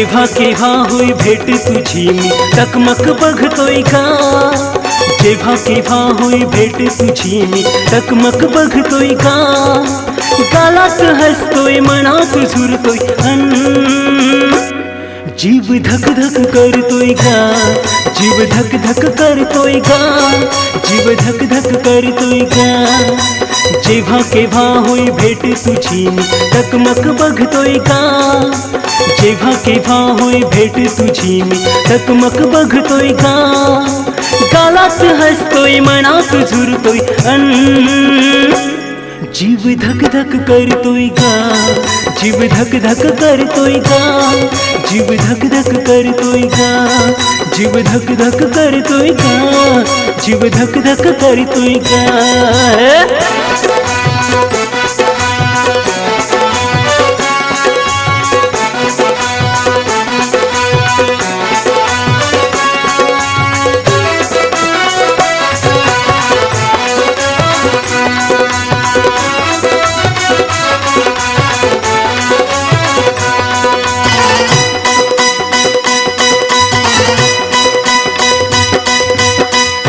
जेव्हा केव्हा होई भेट तुझी मी टकमक बघतोय का, जेव्हा केव्हा होई भेट तुझी मी टकमक बघतोय का, गालात हसतोय मनात झुरतोय जीव धक धक करतोय का, जीव धक धक करतोय का, जीव धक धक करतोय का, जेव्हा केव्हा होई भेट तुझी मी टकमक बघतोय का, जेव्हा केव्हा होई भेट तुझी मी टकमक बघतोय का, गालात हसतोय मनात झुरतोय जीव धक धक करतोय का, जीव धक धक करतोय का, जीव धक धक करतोय का, जीव धक धक करतोय का, जीव धक धक करतोय का।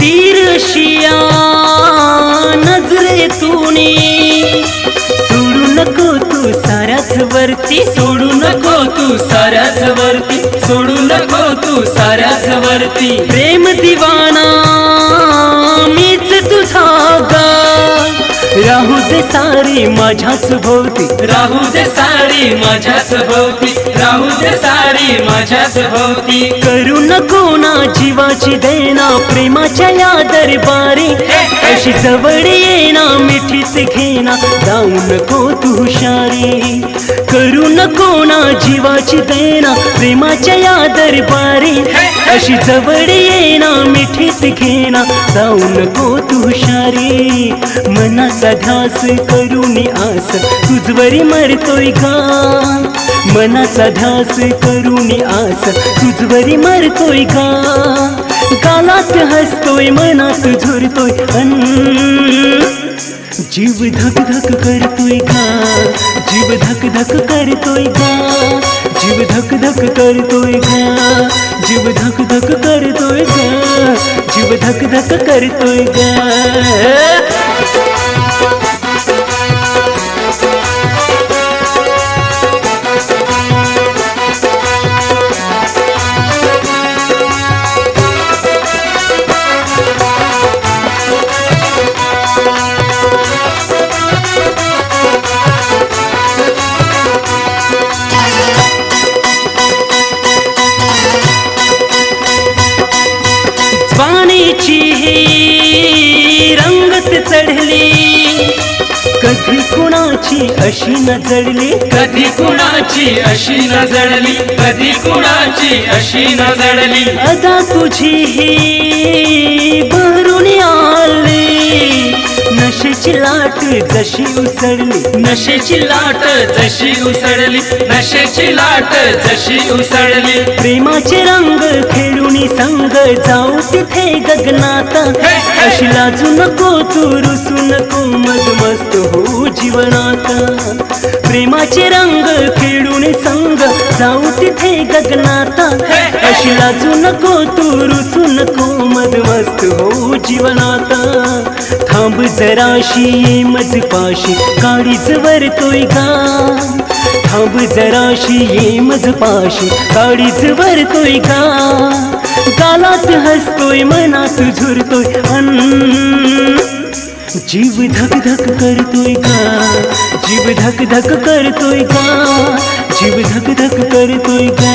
तिरशिया नजरेतूनी सोडू नको तू साऱ्याच वरती, सोडू नको तू साऱ्याच वरती, सोडू नको तू साऱ्याच वरती, प्रेम दिवाना मीच तुझा गा, राहू दे सारी माझ्याच भोवती, राहू दे सारी माझ्याच भोवती, राहू दे सारी माझ्याच भोवती, करू नको ना जीवाची देना प्रेमाच्या या दरबारी, अशी जवळ येना मिठीच घेना जाऊ नको तू हुशारी, करू नको ना जीवाची देना प्रेमाच्या या दरबारी, अशी जवळ येना मिठीच घेना जाऊ नको तू हुशारी, मनाचा ध्यास करून आस तुझवरी मरतोय का, मनाचा ध्यास करून आस तुझवरी मरतोय का, गालात हसतोय मनात झुरतोय जीव धक धक करतोय का, जीव धक धक करतोय का, जीव धक धक करतोय का, जीव धक धक करतोय का, जीव धक धक करतोय का। पाण्याची ही रंगत चढली, कधी कुणाची अशी न जडली, कधी कुणाची अशी न जडली, कधी कुणाची अशी न जडली, अदा तुझी ही भरून आली, नशेची लाट जशी उसळली, नशेची लाट जशी उसळली, नशेची लाट जशी उसळली, प्रेमाचे रंग खेळून संग जाऊ तिथे गगनात, अशी लाजू नको तू रुसू नको मदमस्त हो जीवनात, प्रेमाचे रंग खेळून संग जाऊ तिथे गगनात, अशी लाजू नको तू रुसू नको मदमस्त हो जीवनात, थांब जराशी ये मजपाशी काळीज वरतोय का, थांब जराशी ये मजपाशी काळीज वरतोय का, गालात हसतोय मनात झुरतोय जीव धक धक करतोय का, जीव धक धक करतोय का, जीव धक धक करतोय का,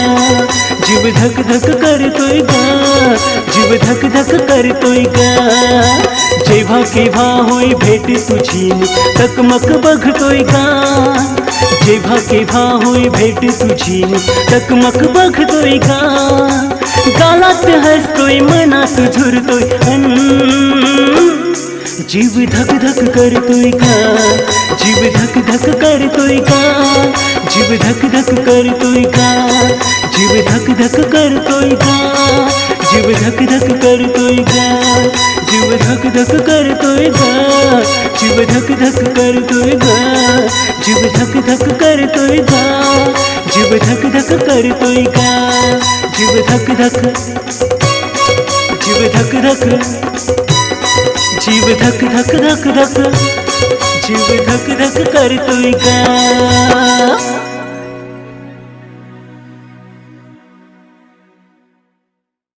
जीव धक धक करतोय का, जीव धक धक करतोय का, जेव्हा केव्हा होई भेट तुझी टकमक बघतोय का, जेव्हा केव्हा होई भेट तुझी टकमक बघतोय का, गालात हसतोय मनात झुरतोय जीव धक धक करतोय का, जीव धक धक करतोय का, जीव धक धक करतोय का, जीव धक धक करतोय का, जीव धक धक करतोय का, जीव धक धक करतोय ग, जीव धक धक करतोय ग, जीव धक धक करतोय ग, जीव धक धक करतोय ग, जीव धक धक, जीव धक धक, जीव धक धक धक धक, जीव धक धक करतोय ग.